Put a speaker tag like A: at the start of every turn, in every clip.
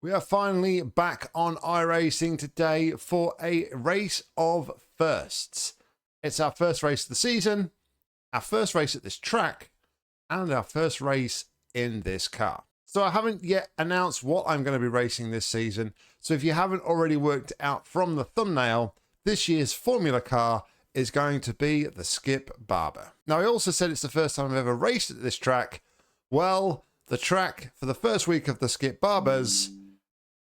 A: We are finally back on iRacing today for a race of firsts. It's our first race of the season, our first race at this track, and our first race in this car. So I haven't yet announced what I'm going to be racing this season. So if you haven't already worked out from the thumbnail, this year's Formula car is going to be the Skip Barber. Now, I also said it's the first time I've ever raced at this track. Well, the track for the first week of the Skip Barbers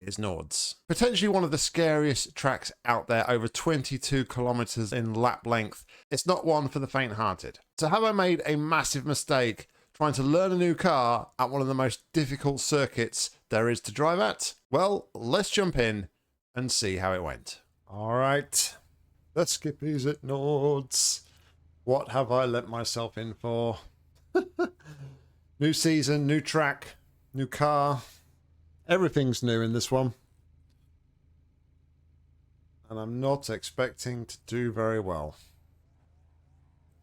A: is Nords. Potentially one of the scariest tracks out there, over 22 kilometers in lap length. It's not one for the faint-hearted. So have I made a massive mistake trying to learn a new car at one of the most difficult circuits there is to drive at? Well, let's jump in and see how it went. All right, the Skippies at Nords. What have I let myself in for? New season, new track, new car. Everything's new in this one. And I'm not expecting to do very well.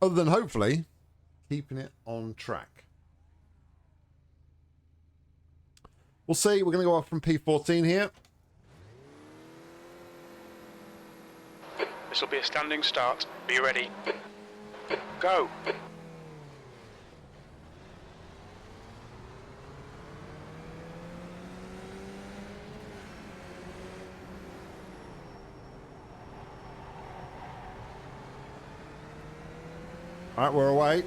A: Other than hopefully keeping it on track. We'll see. We're going to go off from P14 here.
B: This will be a standing start. Be ready. Go.
A: All right, we're away.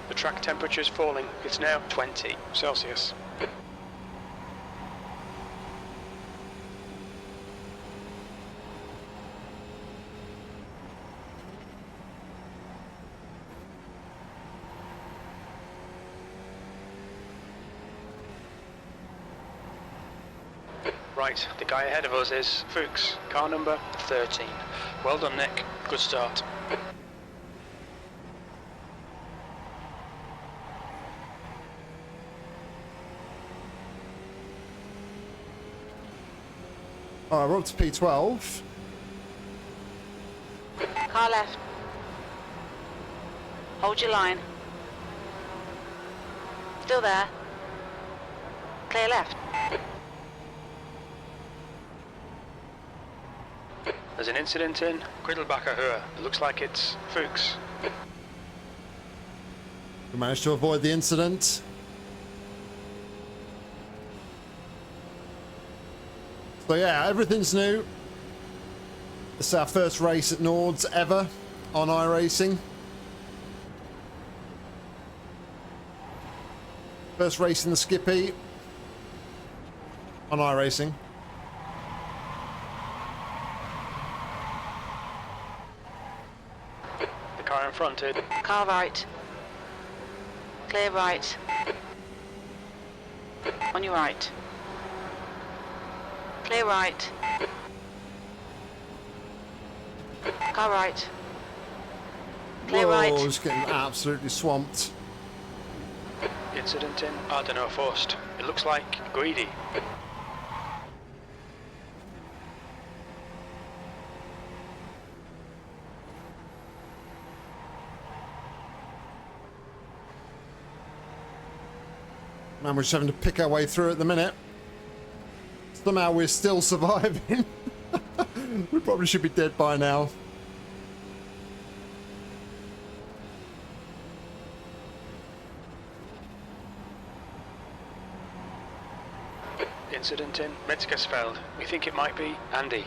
B: The track temperature is falling. It's now 20 Celsius. Right, the guy ahead of us is Fuchs, car number 13. Well done, Nick. Good start.
A: All right, we're up to P12.
C: Car left. Hold your line. Still there. Clear left.
B: There's an incident in Quiddelbacher Höhe. It looks like it's Fuchs.
A: We managed to avoid the incident. So yeah, everything's new. This is our first race at Nords ever on iRacing. First race in the Skippy on iRacing.
B: The car in front is...
C: Car right. Clear right. On your right. Clear right. Car right. Clear
A: Whoa,
C: right.
A: it's getting absolutely swamped.
B: Incident in Ardeno Forst. It looks like Greedy.
A: Man, we're just having to pick our way through at the minute. Somehow we're still surviving. We probably should be dead by now.
B: Incident in Metzgersfeld. We think it might be Andy.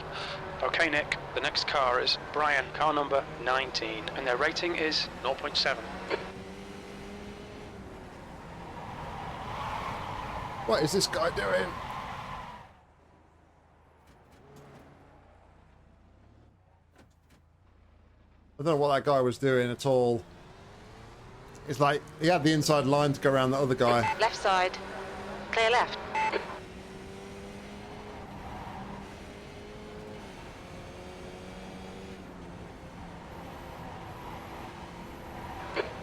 B: Okay, Nick. The next car is Brian, car number 19, and their rating is 0.7.
A: What is this guy doing? I don't know what that guy was doing at all. It's like he had the inside line to go around the other guy.
C: Left side. Clear left.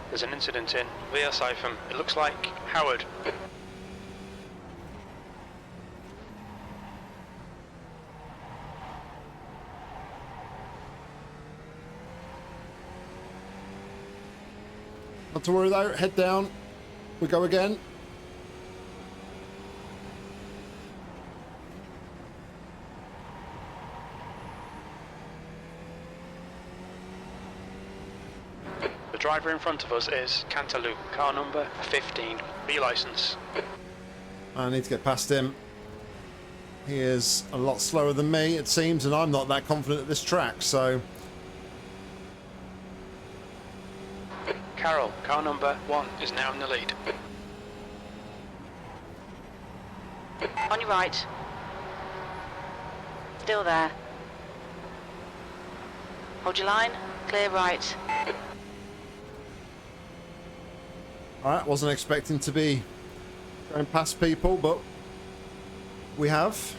B: There's an incident in Weerseifen. It looks like Howard.
A: Not to worry though, head down. We go again.
B: driver in front of us is Cantaloupe, car number 15. B licence.
A: I need to get past him. He is a lot slower than me, it seems, and I'm not that confident at this track, so...
B: Carroll, car number 1, is now in the lead.
C: On your right. Still there. Hold your line. Clear right.
A: Alright, wasn't expecting to be going past people, but we have.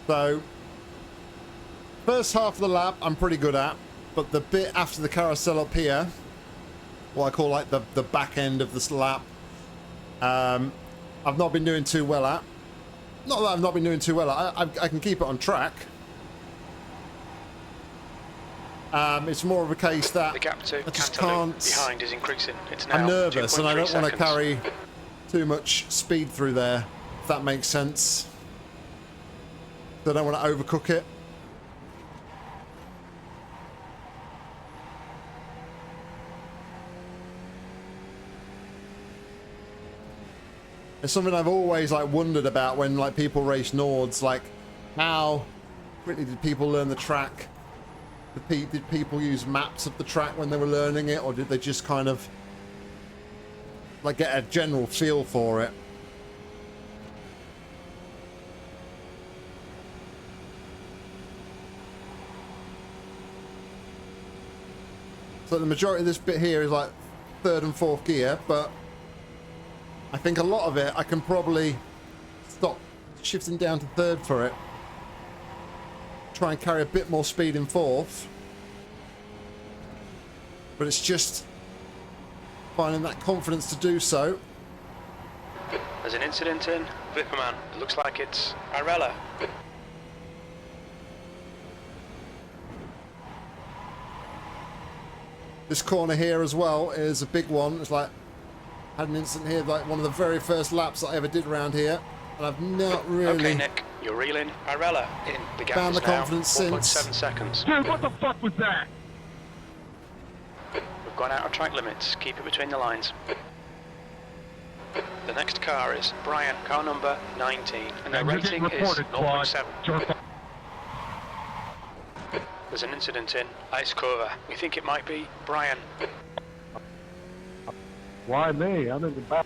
A: So, first half of the lap I'm pretty good at, but the bit after the carousel up here, what I call like the back end of this lap, I've not been doing too well at. Not that I've not been doing too well at, I can keep it on track. It's more of a case that
B: the gap to
A: I just
B: Cantaloupe
A: can't...
B: behind is increasing. It's now
A: I'm nervous and I don't want to
B: seconds.
A: carry too much speed through there, if that makes sense. So I don't want to overcook it. It's something I've always like wondered about when like people race Nords, like how quickly did people learn the track? Did people use maps of the track when they were learning it, or did they just kind of like get a general feel for it? So the majority of this bit here is like third and fourth gear, but I think a lot of it I can probably stop shifting down to third for it. Try and carry a bit more speed in fourth. But it's just finding that confidence to do so.
B: There's an incident in Vipperman. It looks like it's Arella.
A: This corner here as well is a big one. It's like, had an incident here, like one of the very first laps that I ever did around here. And I've not really...
B: Okay, Nick, you're reeling. Arella in. The gap
A: Found
B: is
A: the
B: now
A: confidence
B: 1.7
A: since.
B: seconds.
D: Dude, what the fuck was that?
B: We've gone out of track limits. Keep it between the lines. The next car is Brian, car number 19, and their
D: You're getting
B: rating is
D: reported, Claude.
B: 0.7. There's an incident in Ice Cover. We think it might be Brian.
D: Why me? I'm in the back.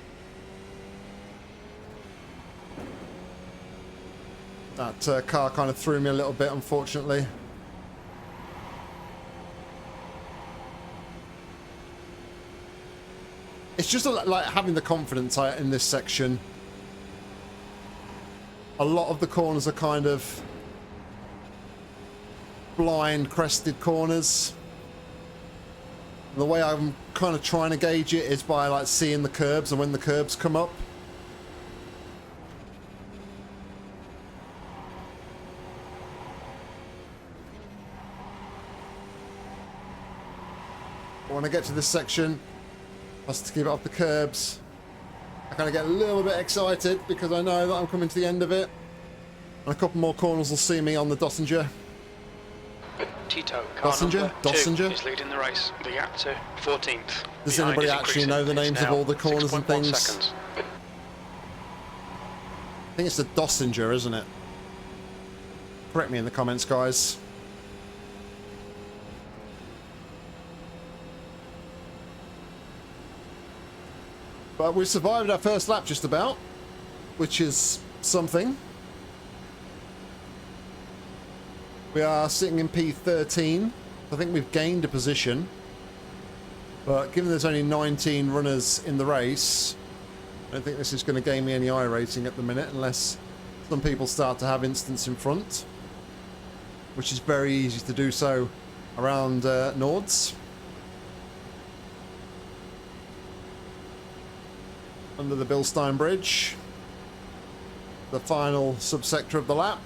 A: That car kind of threw me a little bit, unfortunately. It's just like having the confidence in this section. A lot of the corners are kind of blind, crested corners. And the way I'm kind of trying to gauge it is by like seeing the curbs and when the curbs come up. When I get to this section, just to keep it off the curbs, I kind of get a little bit excited because I know that I'm coming to the end of it. And a couple more corners will see me on the Dossinger.
B: Tito, car
A: Dossinger?
B: number 2
A: Dossinger?
B: is leading the race. The gap to 14th.
A: Does
B: Behind
A: anybody
B: is
A: actually
B: increasing.
A: know the
B: It's
A: names of
B: now
A: all the corners and
B: 6.1
A: things?
B: seconds.
A: I think it's the Dossinger, isn't it? Correct me in the comments, guys. But we survived our first lap just about, which is something. We are sitting in P13. I think we've gained a position. But given there's only 19 runners in the race, I don't think this is going to gain me any iRacing at the minute, unless some people start to have instance in front, which is very easy to do so around Nords. Under the Bilstein Bridge, the final subsector of the lap.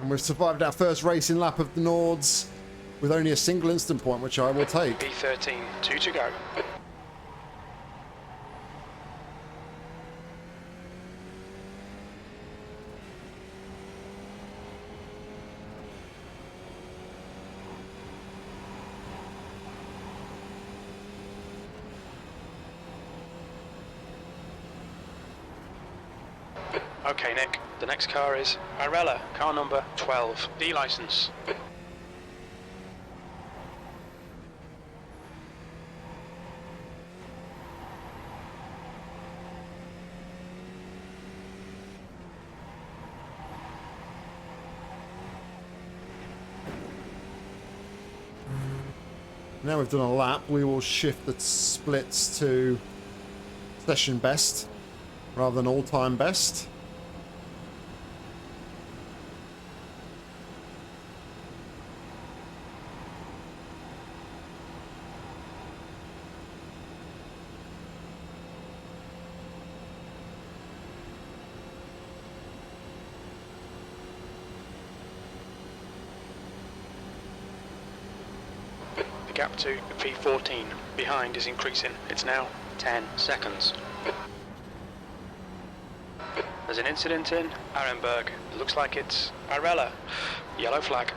A: And we've survived our first racing lap of the Nords with only a single instant point, which I will take.
B: P13, 2 to go. Okay, Nick, the next car is Irella, car number 12, D license.
A: Now we've done a lap, we will shift the splits to session best rather than all-time best.
B: The gap to P14 behind is increasing. It's now 10 seconds. There's an incident in Arenberg. It looks like it's Irella. Yellow flag.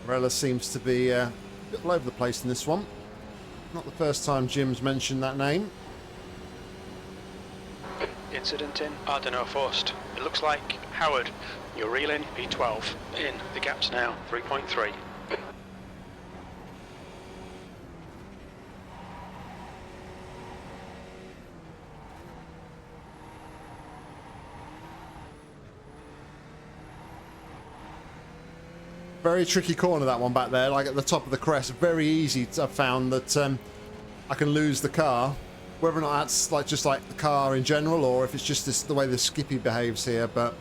A: Rella seems to be a bit all over the place in this one. Not the first time Jim's mentioned that name.
B: Incident in Ardeno Forst. It looks like Howard. You're reeling P12. In. The gap's now 3.3.
A: Very tricky corner, that one back there, like at the top of the crest. Very easy. I've found that I can lose the car, whether or not that's like just like the car in general, or if it's just this, the way the Skippy behaves here. But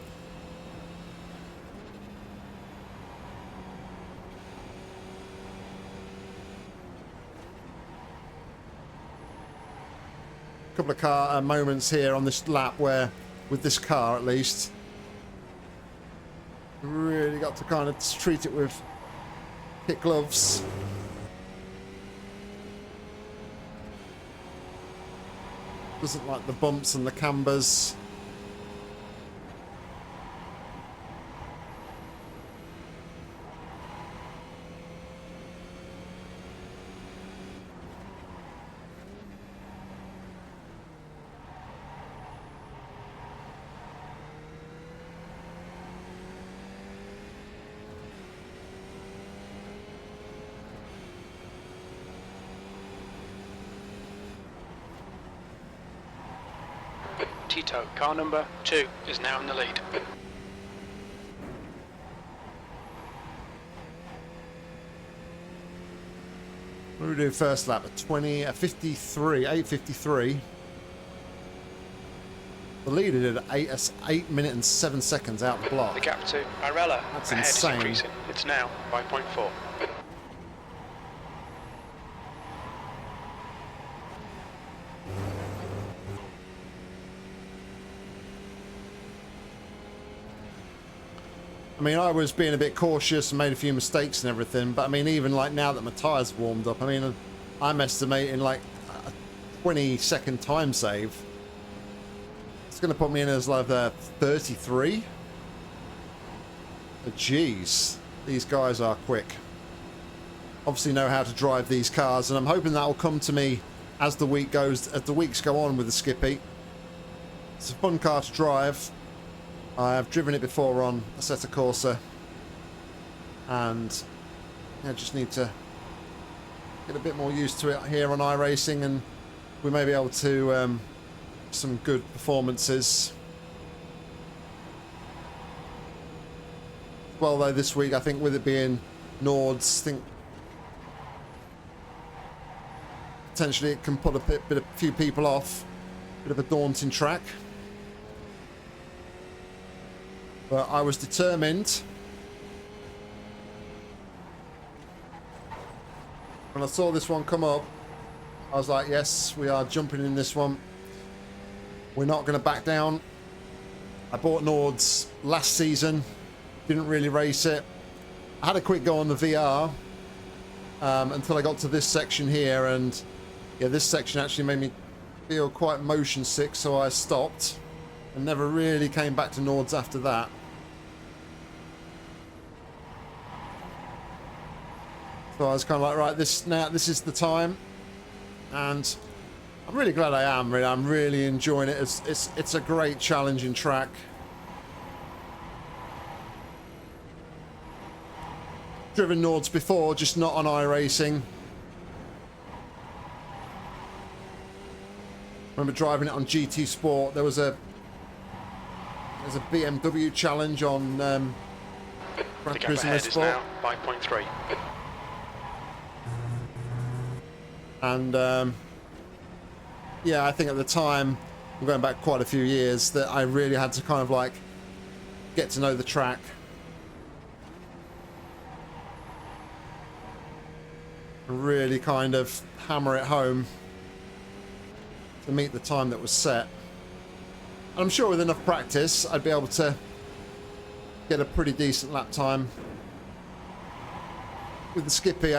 A: a couple of car moments here on this lap where, with this car at least, really got to kind of treat it with kit gloves. Doesn't like the bumps and the cambers.
B: Tito, car number 2, is now in the lead.
A: What do we do first lap? 53, 8:53. The leader did 8 minutes and 7 seconds out the block.
B: The gap to Irella
A: That's
B: ahead
A: insane.
B: is increasing. It's now 5.4.
A: I mean, I was being a bit cautious and made a few mistakes and everything, but I mean, even like now that my tyres warmed up, I mean, I'm estimating like a 20-second time save. It's going to put me in as like 33. But jeez, these guys are quick. Obviously know how to drive these cars, and I'm hoping that will come to me as the week goes, as the weeks go on with the Skippy. It's a fun car to drive. I've driven it before on Assetto Corsa, and I just need to get a bit more used to it here on iRacing, and we may be able to some good performances. Well, though, this week I think with it being Nords, I think potentially it can put a few people off. Bit of a daunting track. But I was determined. When I saw this one come up, I was like, yes, we are jumping in this one. We're not going to back down. I bought Nords last season. Didn't really race it. I had a quick go on the VR until I got to this section here, and yeah, this section actually made me feel quite motion sick, so I stopped and never really came back to Nords after that. So I was kind of like, right, this is the time, and I'm really glad I am. Really, I'm really enjoying it. It's a great challenging track. Driven Nords before, just not on iRacing. Remember driving it on GT Sport. There's a BMW challenge on
B: The gap ahead is now 5.3.
A: And yeah, I think at the time, I'm going back quite a few years, that I really had to kind of like get to know the track. Really kind of hammer it home to meet the time that was set. And I'm sure with enough practice I'd be able to get a pretty decent lap time. With the Skippy,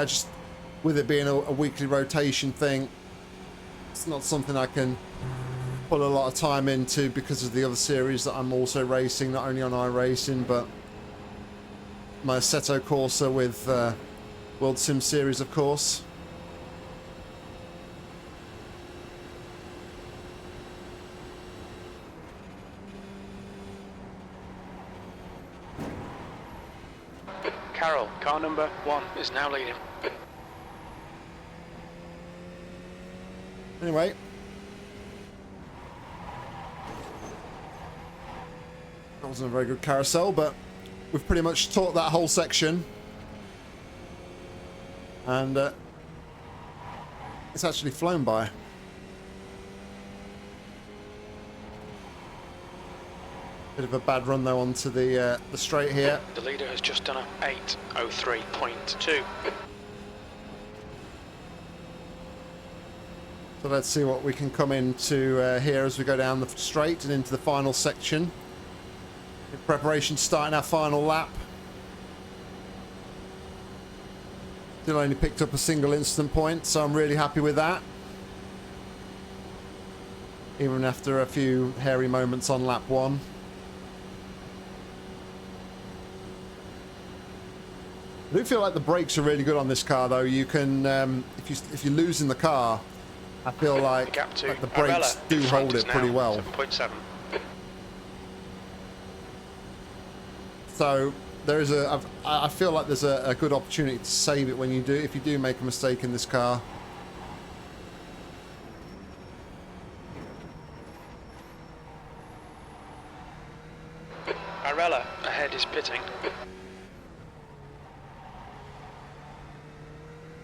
A: with it being a weekly rotation thing, it's not something I can put a lot of time into because of the other series that I'm also racing, not only on iRacing, but my Assetto Corsa with World Sim Series, of course.
B: Carroll, car number 1 is now leading.
A: Anyway. That wasn't a very good carousel, but we've pretty much taught that whole section. And it's actually flown by. Bit of a bad run though onto the straight here.
B: The leader has just done a 8:03.2.
A: So let's see what we can come into here as we go down the straight and into the final section. In preparation, starting our final lap. Still only picked up a single instant point, so I'm really happy with that. Even after a few hairy moments on lap 1. I do feel like the brakes are really good on this car, though. You can, if you're losing the car, I feel like the brakes do hold it pretty well.
B: 7.7.
A: So there is I feel like there's a good opportunity to save it when you do, if you do make a mistake in this car.
B: Arella ahead is pitting.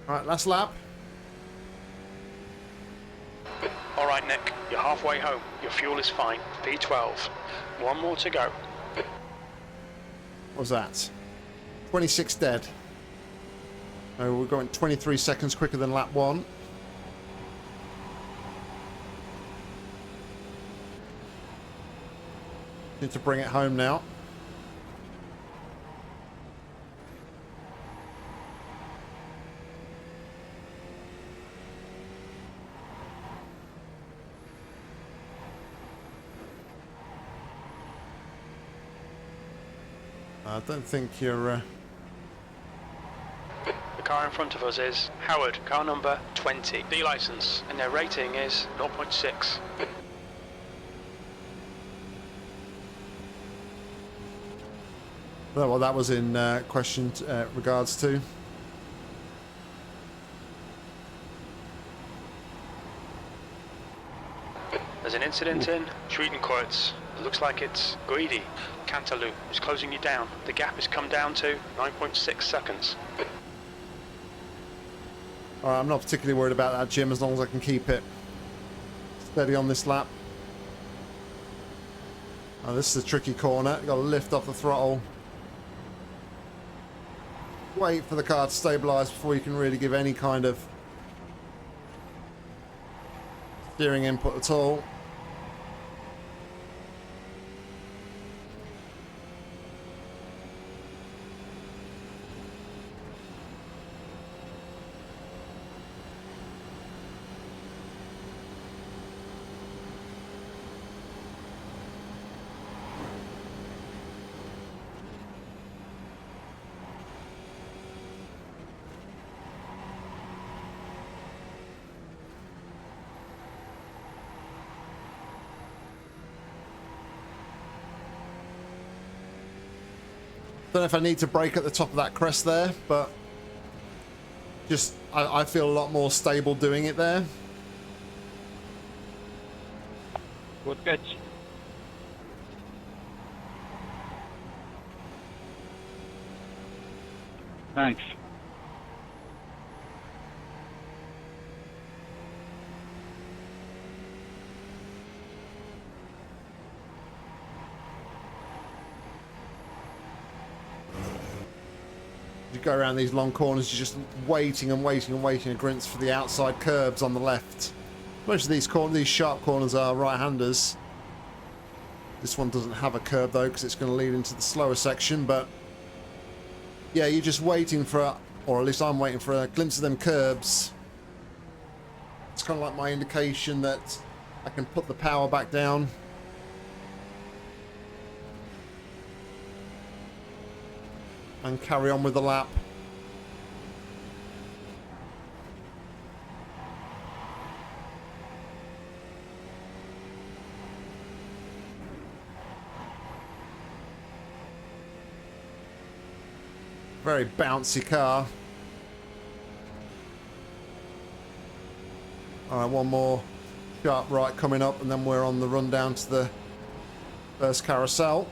A: Alright, last lap.
B: Alright Nick, you're halfway home. Your fuel is fine. P12. One more to go.
A: What was that? 26 dead. Oh, we're going 23 seconds quicker than lap 1. Need to bring it home now. I don't think you're...
B: The car in front of us is Howard, car number 20, D license, and their rating is 0.6.
A: Well, that was in question regards to.
B: There's an incident in Schwedenquartz. It looks like it's Greedy. Cantaloo is closing you down. The gap has come down to 9.6 seconds.
A: Alright, I'm not particularly worried about that, Jim, as long as I can keep it steady on this lap. Oh, this is a tricky corner. You've got to lift off the throttle. Wait for the car to stabilise before you can really give any kind of steering input at all. Don't know if I need to brake at the top of that crest there, but just I feel a lot more stable doing it there.
D: Good catch. Thanks.
A: You go around these long corners, you're just waiting and waiting and waiting against for the outside curbs on the left. Most of these sharp corners are right-handers. This one doesn't have a curb though, because it's going to lead into the slower section. But yeah, you're just waiting for, or at least I'm waiting for a glimpse of them curbs. It's kind of like my indication that I can put the power back down. And carry on with the lap. Very bouncy car. Alright, one more sharp right coming up, and then we're on the run down to the first carousel.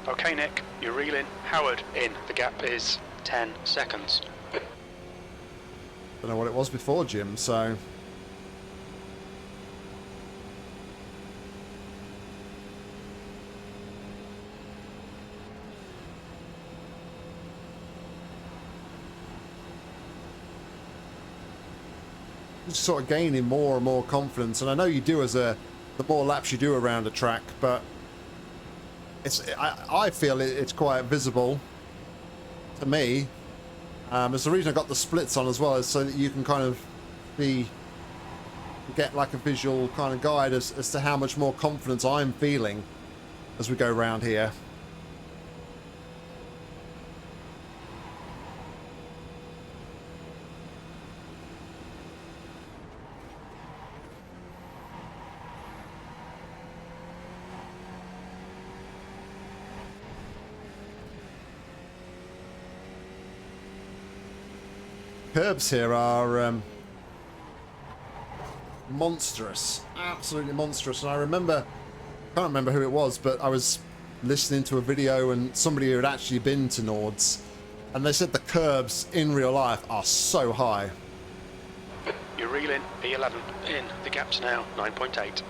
B: Okay, Nick, you're reeling. Howard in. The gap is 10 seconds.
A: Don't know what it was before, Jim, so... just sort of gaining more and more confidence, and I know you do as the more laps you do around a track, but I feel it's quite visible to me. It's the reason I got the splits on as well, is so that you can kind of get like a visual kind of guide as to how much more confidence I'm feeling as we go around here. Curbs here are monstrous, absolutely monstrous. And I remember, can't remember who it was, but I was listening to a video and somebody who had actually been to Nords, and they said the curbs in real life are so high.
B: You're reeling. B11 in. The gap's now 9.8.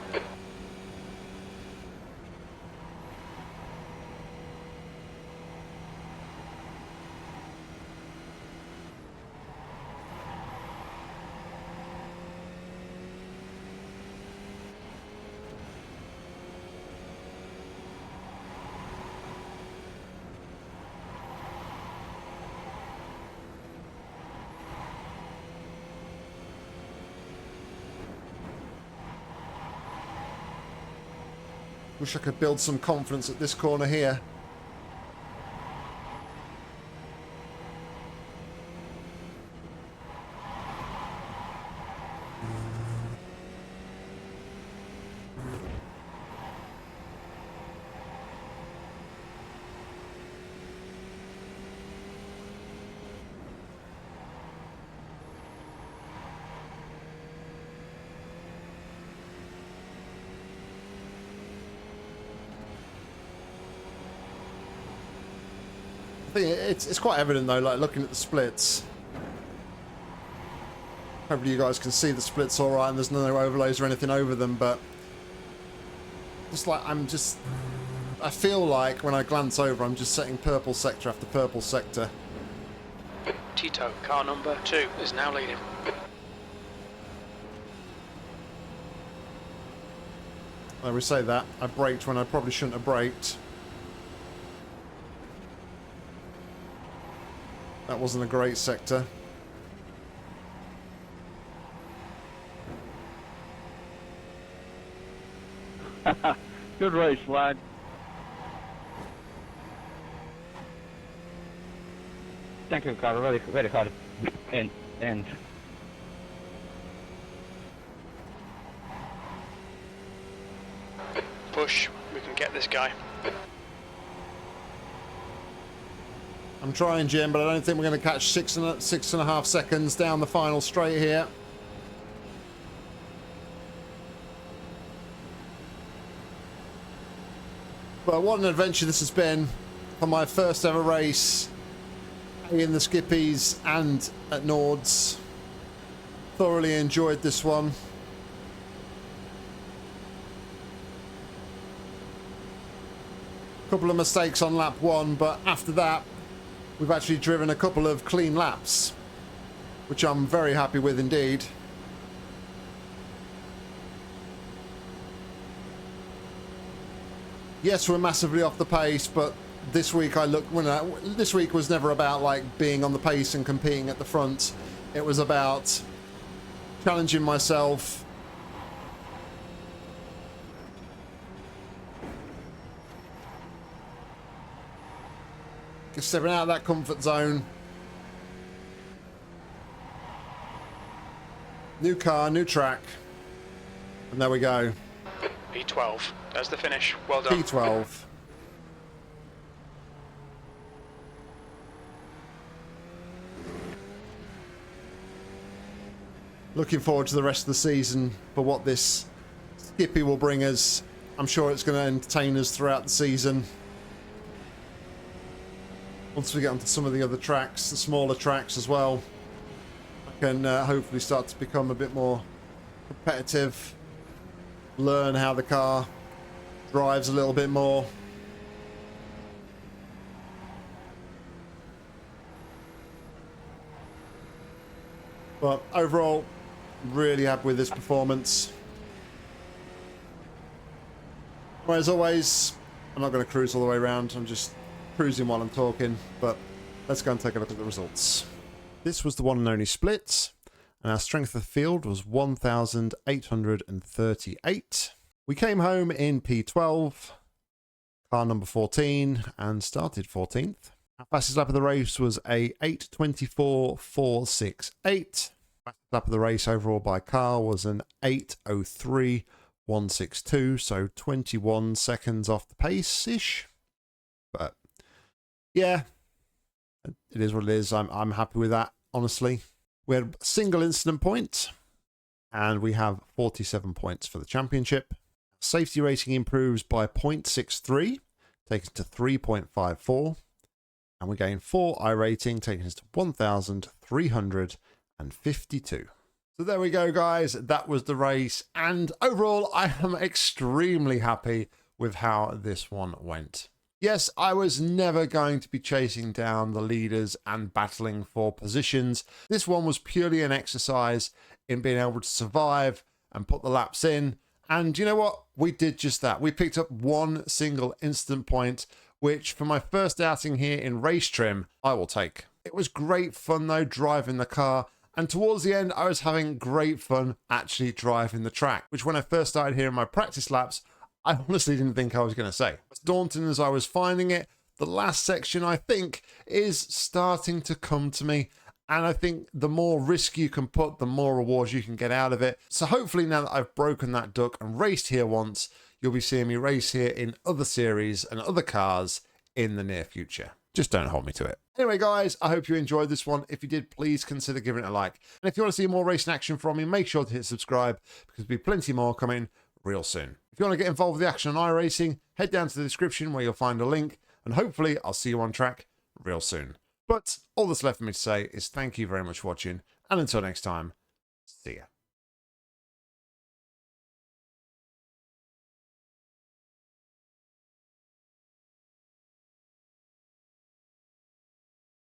A: Wish I could build some confidence at this corner here. I think it's quite evident though, like looking at the splits. Hopefully you guys can see the splits all right, and there's no overlays or anything over them. But just like I'm I feel like when I glance over, I'm just setting purple sector after purple sector.
B: Tito, car number 2 is now leading.
A: I would say that. I braked when I probably shouldn't have braked. That wasn't a great sector.
D: Good race, lad. Thank you, car. Very, very hard. And
B: Push, we can get this guy.
A: I'm trying, Jim, but I don't think we're going to catch six and a half seconds down the final straight here. But what an adventure this has been for my first ever race in the Skippies and at Nords. Thoroughly enjoyed this one. Couple of mistakes on lap 1, but after that we've actually driven a couple of clean laps, which I'm very happy with indeed. Yes, we're massively off the pace, but this week this week was never about like being on the pace and competing at the front. It was about challenging myself, just stepping out of that comfort zone. New car, new track, and there we go.
B: P12, there's the finish. Well done.
A: P12. Looking forward to the rest of the season for what this Skippy will bring us. I'm sure it's going to entertain us throughout the season. Once we get onto some of the other tracks, the smaller tracks as well, I can hopefully start to become a bit more competitive, learn how the car drives a little bit more. But overall, really happy with this performance. Well, as always, I'm not going to cruise all the way around. I'm just cruising while I'm talking, but let's go and take a look at the results. This was the one and only split, and our strength of the field was 1,838. We came home in P12, car number 14, and started 14th. Our fastest lap of the race was a 8:24.468. Fastest lap of the race overall by car was an 8:03.162, so 21 seconds off the pace-ish. But yeah, it is what it is. I'm happy with that, honestly. We had a single incident point, and we have 47 points for the championship. Safety rating improves by 0.63, taking us to 3.54. And we gain 4 iRating, taking us to 1,352. So there we go, guys. That was the race. And overall, I am extremely happy with how this one went. Yes, I was never going to be chasing down the leaders and battling for positions. This one was purely an exercise in being able to survive and put the laps in. And you know what? We did just that. We picked up one single instant point, which for my first outing here in race trim, I will take. It was great fun though, driving the car. And towards the end, I was having great fun actually driving the track, which when I first started here in my practice laps, I honestly didn't think I was going to say. As daunting as I was finding it, the last section, I think, is starting to come to me. And I think the more risk you can put, the more rewards you can get out of it. So hopefully now that I've broken that duck and raced here once, you'll be seeing me race here in other series and other cars in the near future. Just don't hold me to it. Anyway, guys, I hope you enjoyed this one. If you did, please consider giving it a like. And if you want to see more racing action from me, make sure to hit subscribe because there'll be plenty more coming real soon. If you want to get involved with the action on iRacing, head down to the description where you'll find a link. And hopefully I'll see you on track real soon. But all that's left for me to say is thank you very much for watching. And until next time, see ya.